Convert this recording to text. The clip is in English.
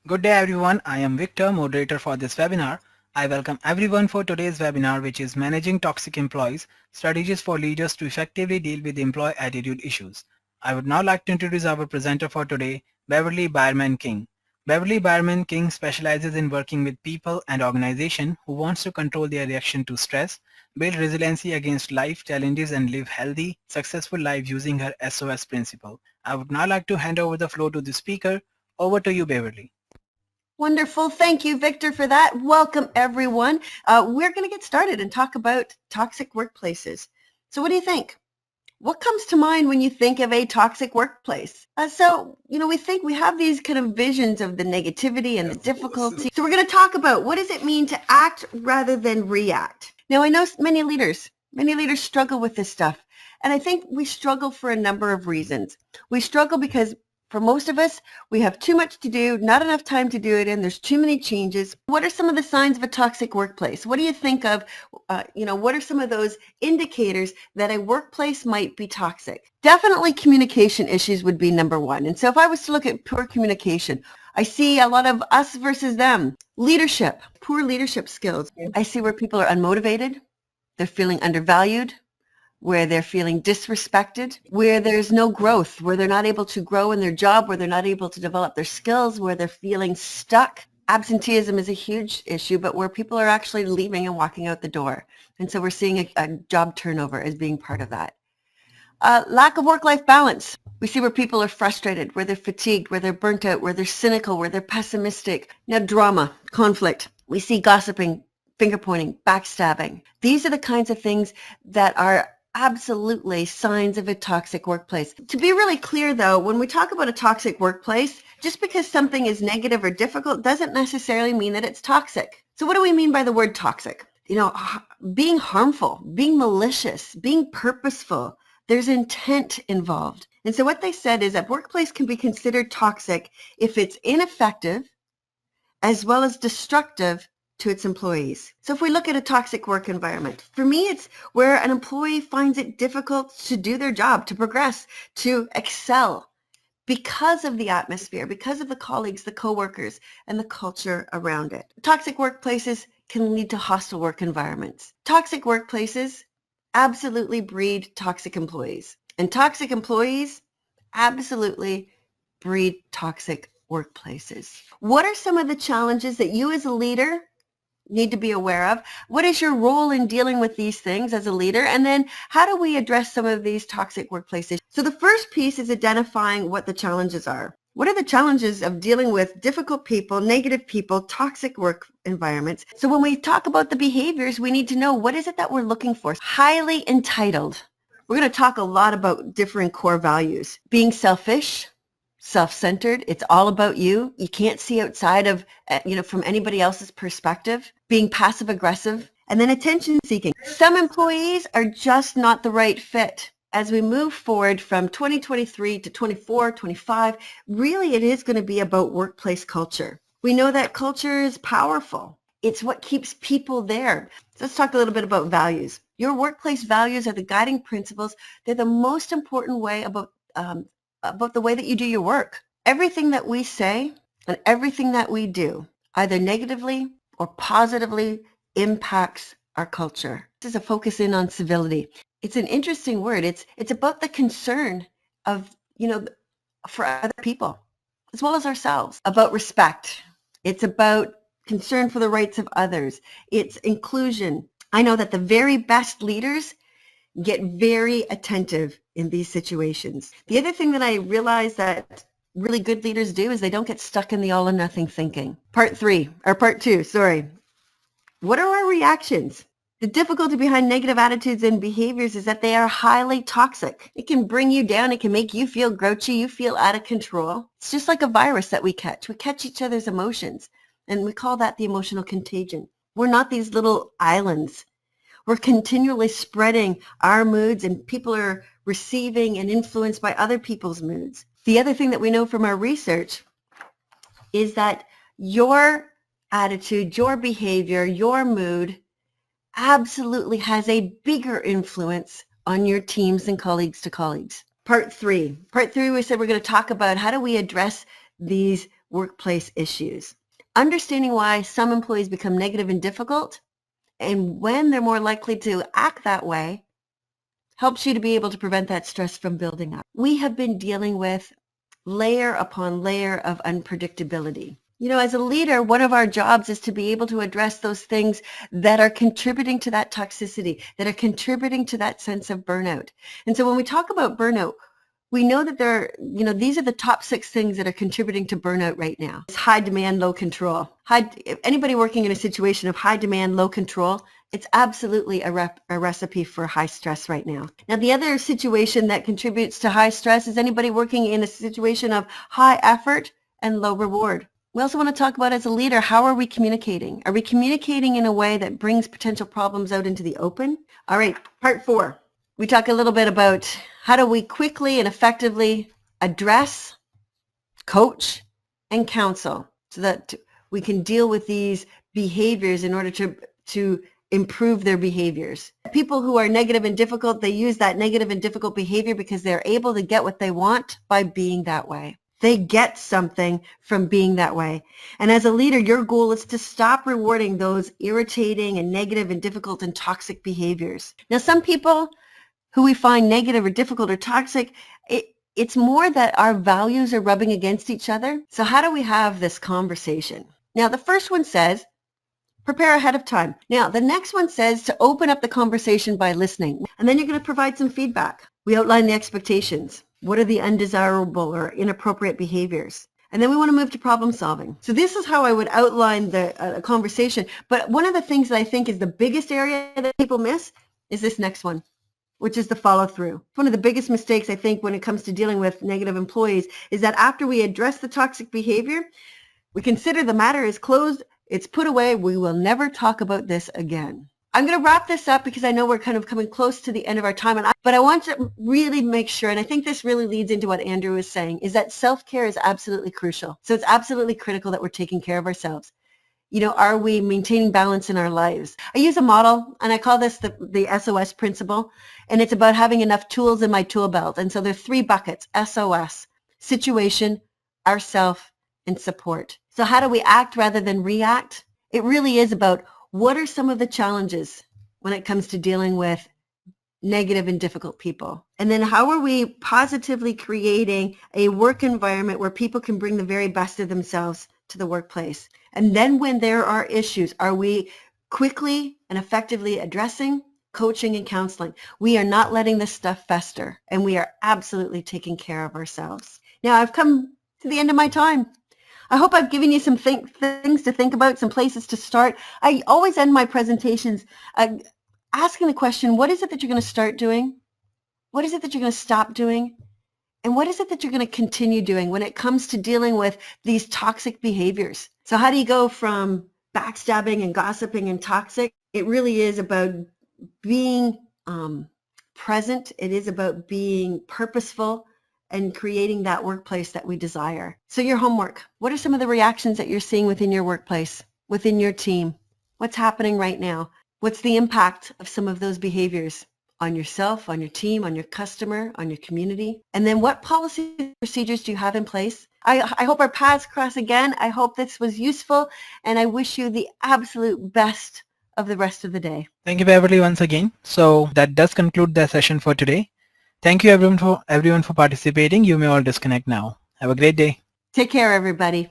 Good day everyone, I am Victor, moderator for this webinar. I welcome everyone for today's webinar, which is Managing Toxic Employees, Strategies for Leaders to Effectively Deal with Employee Attitude Issues. I would now like to introduce our presenter for today, Beverly Byerman King. Beverly Byerman King specializes in working with people and organizations who wants to control their reaction to stress, build resiliency against life challenges and live healthy, successful lives using her SOS principle. I would now like to hand over the floor to the speaker. Over to you, Beverly. Wonderful. Thank you, Victor, for that. Welcome, everyone. We're going to get started and talk about toxic workplaces. So what do you think? What comes to mind when you think of a toxic workplace? We have these kind of visions of the negativity and the difficulty. So we're going to talk about what does it mean to act rather than react. Now, I know many leaders struggle with this stuff. And I think we struggle for a number of reasons. We struggle because for most of us, we have too much to do, not enough time to do it in, there's too many changes. What are some of the signs of a toxic workplace? What do you think of, what are some of those indicators that a workplace might be toxic? Definitely communication issues would be number one. And so if I was to look at poor communication, I see a lot of us versus them. Leadership, poor leadership skills. I see where people are unmotivated, they're feeling undervalued, where they're feeling disrespected, where there's no growth, where they're not able to grow in their job, where they're not able to develop their skills, where they're feeling stuck. Absenteeism is a huge issue, but where people are actually leaving and walking out the door. And so we're seeing a job turnover as being part of that. Lack of work-life balance. We see where people are frustrated, where they're fatigued, where they're burnt out, where they're cynical, where they're pessimistic. Now, drama, conflict. We see gossiping, finger pointing, backstabbing. These are the kinds of things that are absolutely signs of a toxic workplace. To be really clear though, when we talk about a toxic workplace, just because something is negative or difficult doesn't necessarily mean that it's toxic. So what do we mean by the word toxic? Being harmful, being malicious, being purposeful, there's intent involved. And so what they said is that workplace can be considered toxic if it's ineffective as well as destructive to its employees. So if we look at a toxic work environment, for me, it's where an employee finds it difficult to do their job, to progress, to excel because of the atmosphere, because of the colleagues, the coworkers, and the culture around it. Toxic workplaces can lead to hostile work environments. Toxic workplaces absolutely breed toxic employees, and toxic employees absolutely breed toxic workplaces. What are some of the challenges that you as a leader need to be aware of? What is your role in dealing with these things as a leader? And then how do we address some of these toxic workplaces? So the first piece is identifying what the challenges are. What are the challenges of dealing with difficult people, negative people, toxic work environments? So when we talk about the behaviors, we need to know what is it that we're looking for. Highly entitled. We're going to talk a lot about differing core values. Being selfish, self-centered. It's all about you. You can't see outside of, from anybody else's perspective. Being passive-aggressive. And then attention-seeking. Some employees are just not the right fit. As we move forward from 2023 to 24, 25, really it is going to be about workplace culture. We know that culture is powerful. It's what keeps people there. So let's talk a little bit about values. Your workplace values are the guiding principles. They're the most important way about the way that you do your work. Everything that we say and everything that we do either negatively or positively impacts our culture. This is a focus in on civility. It's an interesting word. It's about the concern of, for other people as well as ourselves, about respect. It's about concern for the rights of others. It's inclusion. I know that the very best leaders get very attentive in these situations. The other thing that I realize that really good leaders do is they don't get stuck in the all or nothing thinking. Part two. What are our reactions? The difficulty behind negative attitudes and behaviors is that they are highly toxic. It can bring you down. It can make you feel grouchy. You feel out of control. It's just like a virus that we catch. We catch each other's emotions, and we call that the emotional contagion. We're not these little islands. We're continually spreading our moods, and people are receiving and influenced by other people's moods. The other thing that we know from our research is that your attitude, your behavior, your mood absolutely has a bigger influence on your teams and colleagues to colleagues. Part three, we said we're going to talk about how do we address these workplace issues. Understanding why some employees become negative and difficult and when they're more likely to act that way helps you to be able to prevent that stress from building up. We have been dealing with layer upon layer of unpredictability. You know, as a leader, one of our jobs is to be able to address those things that are contributing to that toxicity, that are contributing to that sense of burnout. And so when we talk about burnout, we know that these are the top 6 things that are contributing to burnout right now. It's high demand, low control. Anybody working in a situation of high demand, low control, it's absolutely a recipe for high stress right now. Now, the other situation that contributes to high stress is anybody working in a situation of high effort and low reward. We also want to talk about, as a leader, how are we communicating? Are we communicating in a way that brings potential problems out into the open? All right, part 4. We talk a little bit about how do we quickly and effectively address, coach, and counsel so that we can deal with these behaviors in order to improve their behaviors. People who are negative and difficult, they use that negative and difficult behavior because they're able to get what they want by being that way. They get something from being that way. And as a leader, your goal is to stop rewarding those irritating and negative and difficult and toxic behaviors. Now, some people who we find negative or difficult or toxic, it's more that our values are rubbing against each other. So how do we have this conversation? Now, the first one says, prepare ahead of time. Now, the next one says to open up the conversation by listening. And then you're going to provide some feedback. We outline the expectations. What are the undesirable or inappropriate behaviors? And then we want to move to problem solving. So this is how I would outline the conversation. But one of the things that I think is the biggest area that people miss is this next one, which is the follow through. One of the biggest mistakes, I think, when it comes to dealing with negative employees is that after we address the toxic behavior, we consider the matter is closed, it's put away, we will never talk about this again. I'm going to wrap this up because I know we're kind of coming close to the end of our time, but I want to really make sure, and I think this really leads into what Andrew was saying, is that self-care is absolutely crucial. So it's absolutely critical that we're taking care of ourselves. You know, are we maintaining balance in our lives? I use a model, and I call this the SOS principle, and it's about having enough tools in my tool belt. And so there are 3 buckets: SOS, situation, ourself, and support. So how do we act rather than react? It really is about what are some of the challenges when it comes to dealing with negative and difficult people? And then how are we positively creating a work environment where people can bring the very best of themselves to the workplace? And then when there are issues, are we quickly and effectively addressing, coaching, and counseling? We are not letting this stuff fester, and we are absolutely taking care of ourselves. Now, I've come to the end of my time. I hope I've given you some things to think about, some places to start. I always end my presentations asking the question, what is it that you're going to start doing? What is it that you're going to stop doing? And what is it that you're going to continue doing when it comes to dealing with these toxic behaviors? So how do you go from backstabbing and gossiping and toxic? It really is about being present. It is about being purposeful and creating that workplace that we desire. So your homework, what are some of the reactions that you're seeing within your workplace, within your team? What's happening right now? What's the impact of some of those behaviors on yourself, on your team, on your customer, on your community? And then what policies and procedures do you have in place? I hope our paths cross again. I hope this was useful, and I wish you the absolute best of the rest of the day. Thank you, Beverly, once again. So that does conclude the session for today. Thank you everyone for participating. You may all disconnect now. Have a great day. Take care, everybody.